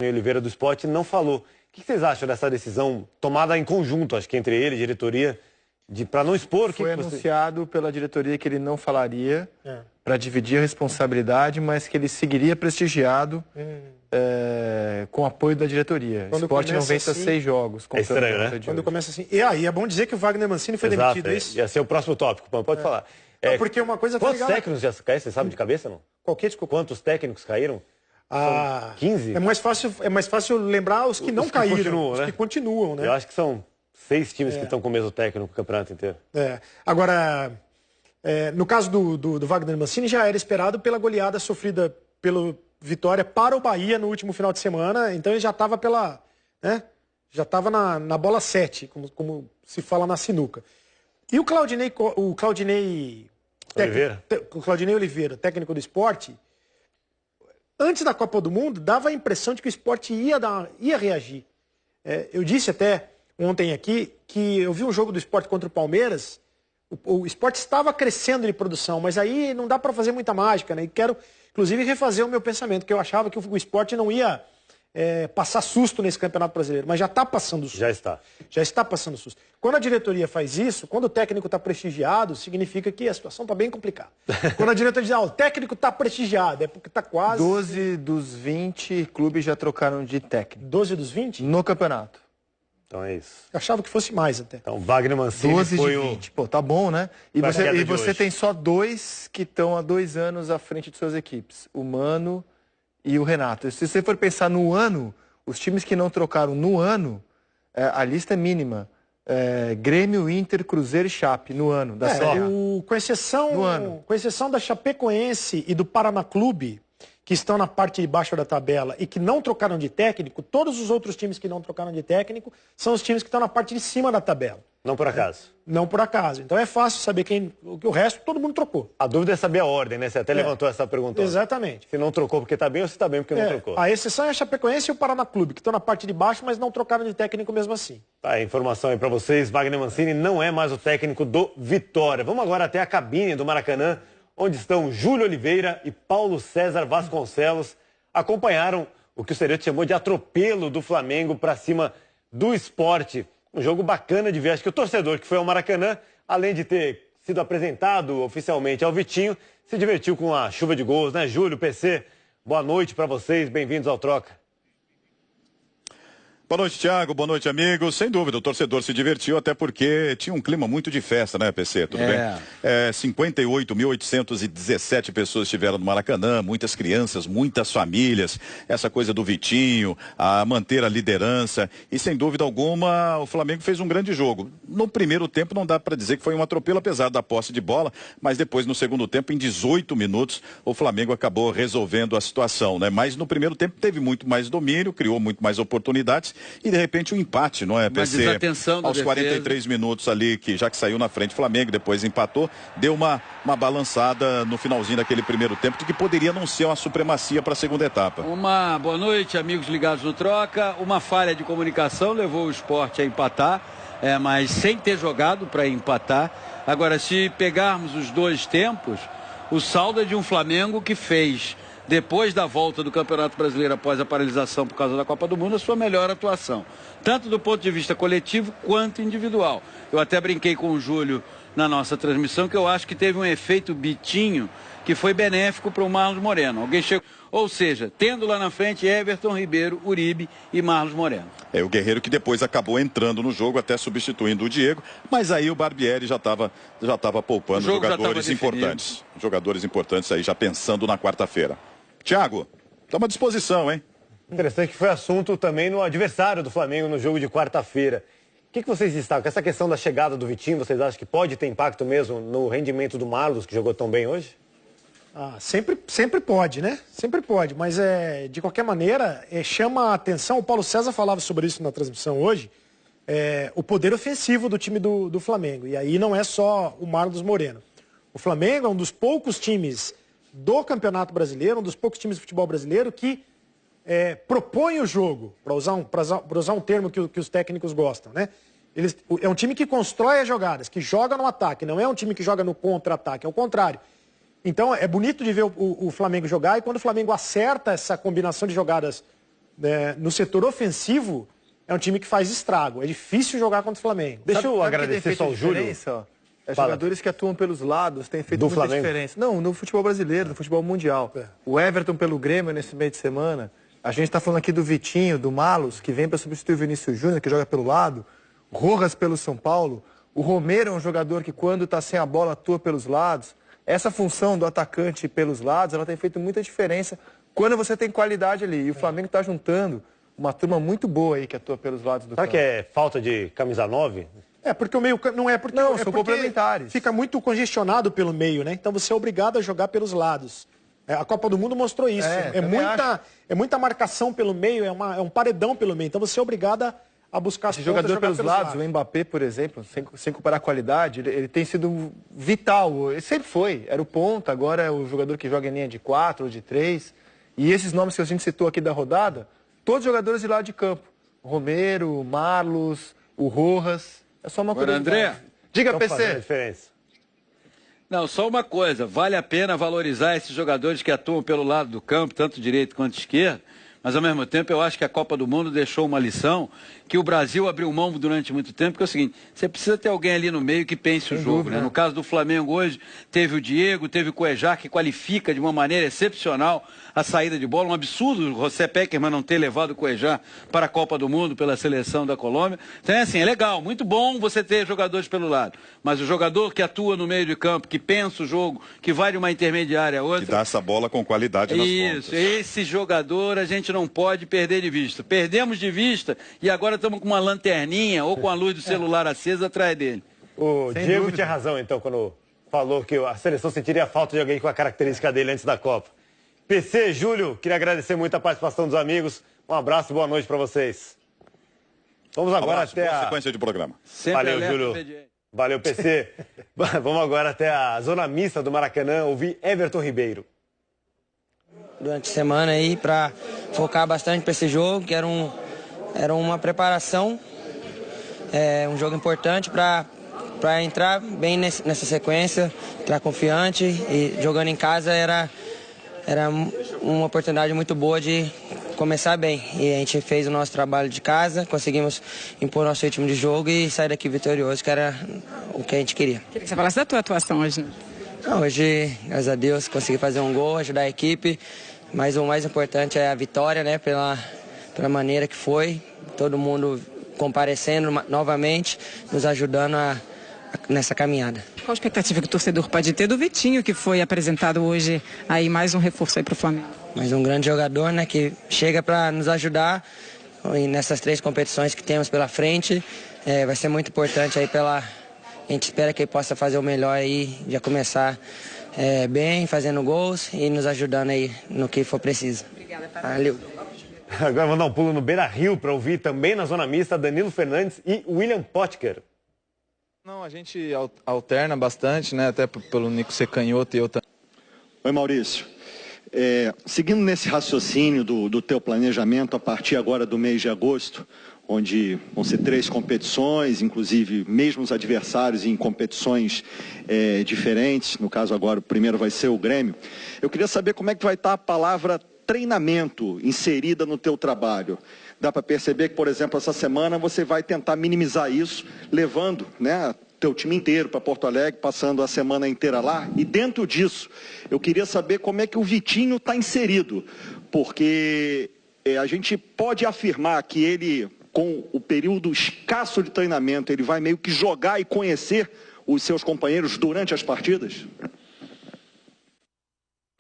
Oliveira do Sport não falou. O que vocês acham dessa decisão tomada em conjunto, acho que entre ele e a diretoria, para não expor? Foi anunciado pela diretoria que ele não falaria para dividir a responsabilidade, mas que ele seguiria prestigiado com apoio da diretoria. O Sport não vence assim, 6 jogos. É estranho, né? Quando começa assim. E aí, é bom dizer que o Wagner Mancini foi demitido, é isso? Ia ser o próximo tópico, pode falar. Não, porque uma coisa quantos técnicos já caíram, você sabe de cabeça, não? Qualquer, desculpa. Quantos técnicos caíram? 15? É mais fácil lembrar os que não caíram, os que continuam, né? Eu acho que são 6 times que estão com o mesmo técnico o campeonato inteiro. Agora, no caso do Wagner Mancini, já era esperado pela goleada sofrida pelo Vitória para o Bahia no último final de semana, então ele já estava já estava na bola 7, como se fala na sinuca. E o Claudinei Oliveira, técnico do Sport, antes da Copa do Mundo, dava a impressão de que o Sport ia reagir. Eu disse até ontem aqui que eu vi um jogo do Sport contra o Palmeiras, o Sport estava crescendo de produção, mas aí não dá para fazer muita mágica, né? E quero, inclusive, refazer o meu pensamento, que eu achava que o Sport não ia passar susto nesse Campeonato Brasileiro, mas já está passando susto. Já está. Já está passando susto. Quando a diretoria faz isso, quando o técnico está prestigiado, significa que a situação está bem complicada. Quando a diretoria diz, o técnico está prestigiado, é porque está quase... 12 dos 20 clubes já trocaram de técnico. 12 dos 20? No campeonato. Então é isso. Eu achava que fosse mais até. Então, Wagner Mancini 12 foi de 20. Pô, tá bom, né? E você tem só 2 que estão há 2 anos à frente de suas equipes. O Mano e o Renato. Se você for pensar no ano, os times que não trocaram no ano, a lista é mínima. Grêmio, Inter, Cruzeiro e Chape no ano da Série A. Com exceção da Chapecoense e do Paraná Clube, que estão na parte de baixo da tabela e que não trocaram de técnico, todos os outros times que não trocaram de técnico são os times que estão na parte de cima da tabela. Não por acaso. Não por acaso. Então é fácil saber o resto todo mundo trocou. A dúvida é saber a ordem, né? Você até levantou essa pergunta. Exatamente. Se não trocou porque está bem ou se está bem porque não trocou. A exceção é a Chapecoense e o Paraná Clube, que estão na parte de baixo, mas não trocaram de técnico mesmo assim. Tá, a informação aí para vocês, Wagner Mancini não é mais o técnico do Vitória. Vamos agora até a cabine do Maracanã, onde estão Júlio Oliveira e Paulo César Vasconcelos. Acompanharam o que o Cereto chamou de atropelo do Flamengo para cima do Sport. Um jogo bacana de ver. Acho que o torcedor que foi ao Maracanã, além de ter sido apresentado oficialmente ao Vitinho, se divertiu com a chuva de gols, né, Júlio, PC? Boa noite para vocês, bem-vindos ao Troca. Boa noite, Thiago. Boa noite, amigos. Sem dúvida, o torcedor se divertiu, até porque tinha um clima muito de festa, né, PC? Tudo bem? 58.817 pessoas estiveram no Maracanã, muitas crianças, muitas famílias, essa coisa do Vitinho, a manter a liderança. E, sem dúvida alguma, o Flamengo fez um grande jogo. No primeiro tempo, não dá para dizer que foi um atropelo, apesar da posse de bola, mas depois, no segundo tempo, em 18 minutos, o Flamengo acabou resolvendo a situação, né? Mas no primeiro tempo teve muito mais domínio, criou muito mais oportunidades. E de repente um empate, não é, PC? Aos 43 minutos ali, já que saiu na frente o Flamengo, depois empatou, deu uma balançada no finalzinho daquele primeiro tempo, de que poderia não ser uma supremacia para a segunda etapa. Uma boa noite, amigos ligados no Troca. Uma falha de comunicação levou o Sport a empatar, mas sem ter jogado para empatar. Agora, se pegarmos os 2 tempos, o saldo é de um Flamengo que fez, depois da volta do Campeonato Brasileiro após a paralisação por causa da Copa do Mundo, a sua melhor atuação, tanto do ponto de vista coletivo quanto individual. Eu até brinquei com o Júlio na nossa transmissão que eu acho que teve um efeito Bitinho que foi benéfico para o Marlos Moreno. Alguém chegou, ou seja, tendo lá na frente Everton Ribeiro, Uribe e Marlos Moreno. O Guerreiro que depois acabou entrando no jogo, até substituindo o Diego, mas aí o Barbieri já estava poupando jogadores importantes. Jogadores importantes aí já pensando na quarta-feira. Thiago, estamos à disposição, hein? Interessante que foi assunto também no adversário do Flamengo no jogo de quarta-feira. O que vocês destacam? Essa questão da chegada do Vitinho, vocês acham que pode ter impacto mesmo no rendimento do Marlos, que jogou tão bem hoje? Sempre pode, né? Sempre pode, mas de qualquer maneira, chama a atenção, o Paulo César falava sobre isso na transmissão hoje, o poder ofensivo do time do Flamengo. E aí não é só o Marlos Moreno. O Flamengo é um dos poucos times do Campeonato Brasileiro, um dos poucos times de futebol brasileiro que propõe o jogo, para usar um termo que os técnicos gostam, né? É um time que constrói as jogadas, que joga no ataque, não é um time que joga no contra-ataque, é o contrário. Então é bonito de ver o Flamengo jogar, e quando o Flamengo acerta essa combinação de jogadas no setor ofensivo, é um time que faz estrago. É difícil jogar contra o Flamengo. Deixa eu agradecer só o Júlio. Jogadores que atuam pelos lados têm feito muita diferença. Não, no futebol brasileiro, no futebol mundial. O Everton pelo Grêmio nesse meio de semana. A gente está falando aqui do Vitinho, do Malus, que vem para substituir o Vinícius Júnior, que joga pelo lado. Rojas pelo São Paulo. O Romero é um jogador que, quando está sem a bola, atua pelos lados. Essa função do atacante pelos lados, ela tem feito muita diferença quando você tem qualidade ali. E o Flamengo está juntando uma turma muito boa aí que atua pelos lados do campo. Será que é falta de camisa 9? Porque o meio não é porque não, são complementares. Fica muito congestionado pelo meio, né? Então você é obrigado a jogar pelos lados. A Copa do Mundo mostrou isso. É muita marcação pelo meio, é um paredão pelo meio. Então você é obrigado a buscar esse jogador pelos lados. O Mbappé, por exemplo, sem comparar a qualidade, ele tem sido vital. Ele sempre foi. Era o ponta, agora é o jogador que joga em linha de 4 ou de 3. E esses nomes que a gente citou aqui da rodada, todos jogadores de lado de campo. O Romero, o Marlos, o Rojas. É só uma coisa. André, diga, PC. Diferença. Não, só uma coisa. Vale a pena valorizar esses jogadores que atuam pelo lado do campo, tanto direito quanto esquerdo. Mas, ao mesmo tempo, eu acho que a Copa do Mundo deixou uma lição que o Brasil abriu mão durante muito tempo, que é o seguinte, você precisa ter alguém ali no meio que pense o jogo, né? No caso do Flamengo hoje, teve o Diego, teve o Cuejá, que qualifica de uma maneira excepcional a saída de bola. Um absurdo o José Peckerman não ter levado o Cuejá para a Copa do Mundo pela seleção da Colômbia. Então, é assim, é legal, muito bom você ter jogadores pelo lado. Mas o jogador que atua no meio de campo, que pensa o jogo, que vai de uma intermediária a outra... Que dá essa bola com qualidade nas pontas. Isso, esse jogador a gente não pode perder de vista. Perdemos de vista e agora estamos com uma lanterninha ou com a luz do celular acesa atrás dele. O Diego tinha razão, então, quando falou que a seleção sentiria falta de alguém com a característica dele antes da Copa. PC, Júlio, queria agradecer muito a participação dos amigos. Um abraço e boa noite para vocês. Vamos agora até a sequência de programa. Valeu, Júlio. Valeu, PC. Vamos agora até a zona mista do Maracanã ouvir Everton Ribeiro. Durante a semana aí para focar bastante para esse jogo, que era uma preparação, um jogo importante para entrar bem nessa sequência, entrar confiante, e jogando em casa era uma oportunidade muito boa de começar bem. E a gente fez o nosso trabalho de casa, conseguimos impor nosso ritmo de jogo e sair daqui vitorioso, que era o que a gente queria. Queria que você falasse da tua atuação hoje. Hoje, graças a Deus, consegui fazer um gol, ajudar a equipe, mas o mais importante é a vitória, né, pela maneira que foi, todo mundo comparecendo novamente, nos ajudando nessa caminhada. Qual a expectativa que o torcedor pode ter do Vitinho, que foi apresentado hoje, aí mais um reforço aí para o Flamengo? Mais um grande jogador, né, que chega para nos ajudar nessas 3 competições que temos pela frente. Vai ser muito importante aí a gente espera que ele possa fazer o melhor aí, já começar bem, fazendo gols e nos ajudando aí no que for preciso. Obrigada, valeu. Agora vamos dar um pulo no Beira-Rio para ouvir também na zona mista Danilo Fernandes e William Potker. Não, a gente alterna bastante, né? Até pelo Nico ser canhoto e eu também. Oi, Maurício. Seguindo nesse raciocínio do teu planejamento a partir agora do mês de agosto, onde vão ser 3 competições, inclusive mesmos adversários em competições diferentes, no caso agora o primeiro vai ser o Grêmio, eu queria saber como é que vai estar a palavra treinamento inserida no teu trabalho. Dá para perceber que, por exemplo, essa semana você vai tentar minimizar isso, levando, né, teu time inteiro para Porto Alegre, passando a semana inteira lá. E dentro disso, eu queria saber como é que o Vitinho está inserido, porque a gente pode afirmar que ele, com o período escasso de treinamento, ele vai meio que jogar e conhecer os seus companheiros durante as partidas?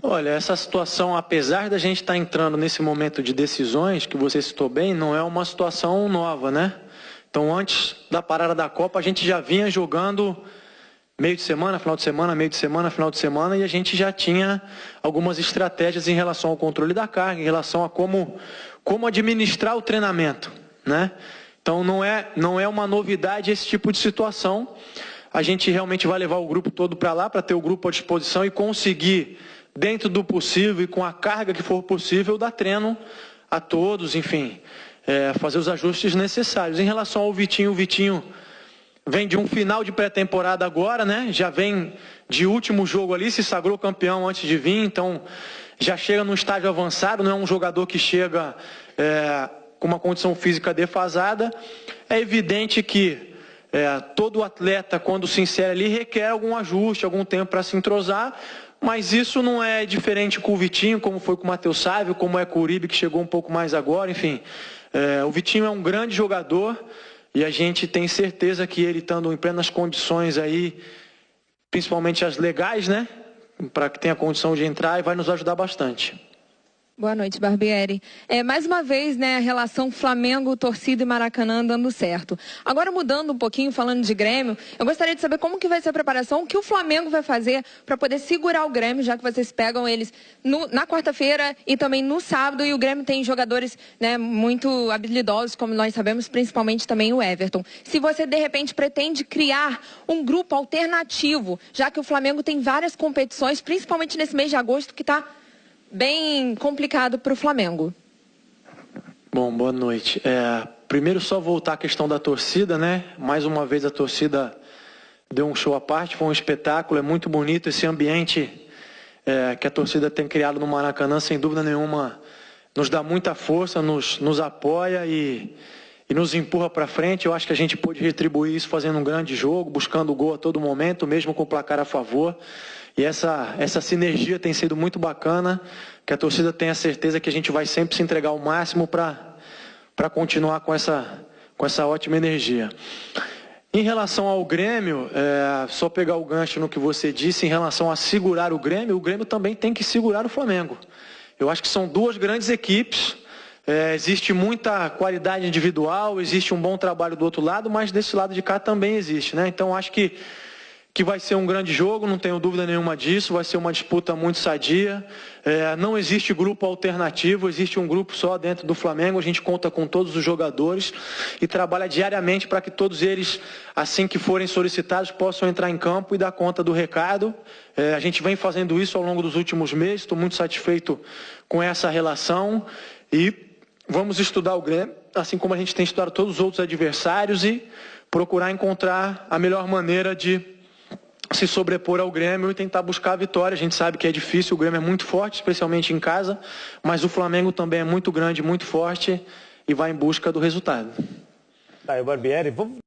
Olha, essa situação, apesar da gente estar entrando nesse momento de decisões, que você citou bem, não é uma situação nova, né? Então, antes da parada da Copa, a gente já vinha jogando meio de semana, final de semana, meio de semana, final de semana, e a gente já tinha algumas estratégias em relação ao controle da carga, em relação a como administrar o treinamento, né? Então, não é uma novidade esse tipo de situação. A gente realmente vai levar o grupo todo para lá, para ter o grupo à disposição e conseguir, dentro do possível e com a carga que for possível, dar treino a todos, enfim, fazer os ajustes necessários. Em relação ao Vitinho, o Vitinho vem de um final de pré-temporada agora, né? Já vem de último jogo ali, se sagrou campeão antes de vir, então já chega num estágio avançado, não é um jogador que chega com uma condição física defasada. É evidente que todo atleta, quando se insere ali, requer algum ajuste, algum tempo para se entrosar, mas isso não é diferente com o Vitinho, como foi com o Matheus Sávio, como é com o Uribe, que chegou um pouco mais agora, enfim. O Vitinho é um grande jogador e a gente tem certeza que ele, estando em plenas condições aí, principalmente as legais, né, para que tenha condição de entrar, e vai nos ajudar bastante. Boa noite, Barbieri. Mais uma vez, né, a relação Flamengo, torcida e Maracanã dando certo. Agora, mudando um pouquinho, falando de Grêmio, eu gostaria de saber como que vai ser a preparação, o que o Flamengo vai fazer para poder segurar o Grêmio, já que vocês pegam eles na quarta-feira e também no sábado, e o Grêmio tem jogadores, né, muito habilidosos, como nós sabemos, principalmente também o Everton. Se você, de repente, pretende criar um grupo alternativo, já que o Flamengo tem várias competições, principalmente nesse mês de agosto, que está bem complicado para o Flamengo. Bom, boa noite. Primeiro, só voltar à questão da torcida, né? Mais uma vez a torcida deu um show à parte, foi um espetáculo, é muito bonito esse ambiente que a torcida tem criado no Maracanã, sem dúvida nenhuma, nos dá muita força, nos apoia e nos empurra para frente. Eu acho que a gente pôde retribuir isso fazendo um grande jogo, buscando o gol a todo momento, mesmo com o placar a favor. E essa sinergia tem sido muito bacana, que a torcida tenha certeza que a gente vai sempre se entregar ao máximo para continuar com essa ótima energia. Em relação ao Grêmio, só pegar o gancho no que você disse, em relação a segurar o Grêmio também tem que segurar o Flamengo. Eu acho que são duas grandes equipes, existe muita qualidade individual, existe um bom trabalho do outro lado, mas desse lado de cá também existe, né? Então acho que vai ser um grande jogo, não tenho dúvida nenhuma disso, vai ser uma disputa muito sadia, não existe grupo alternativo, existe um grupo só dentro do Flamengo, a gente conta com todos os jogadores e trabalha diariamente para que todos eles, assim que forem solicitados, possam entrar em campo e dar conta do recado. A gente vem fazendo isso ao longo dos últimos meses, estou muito satisfeito com essa relação e vamos estudar o Grêmio, assim como a gente tem estudado todos os outros adversários, e procurar encontrar a melhor maneira de se sobrepor ao Grêmio e tentar buscar a vitória. A gente sabe que é difícil, o Grêmio é muito forte, especialmente em casa, mas o Flamengo também é muito grande, muito forte e vai em busca do resultado. Tá, e o Barbieri, vamos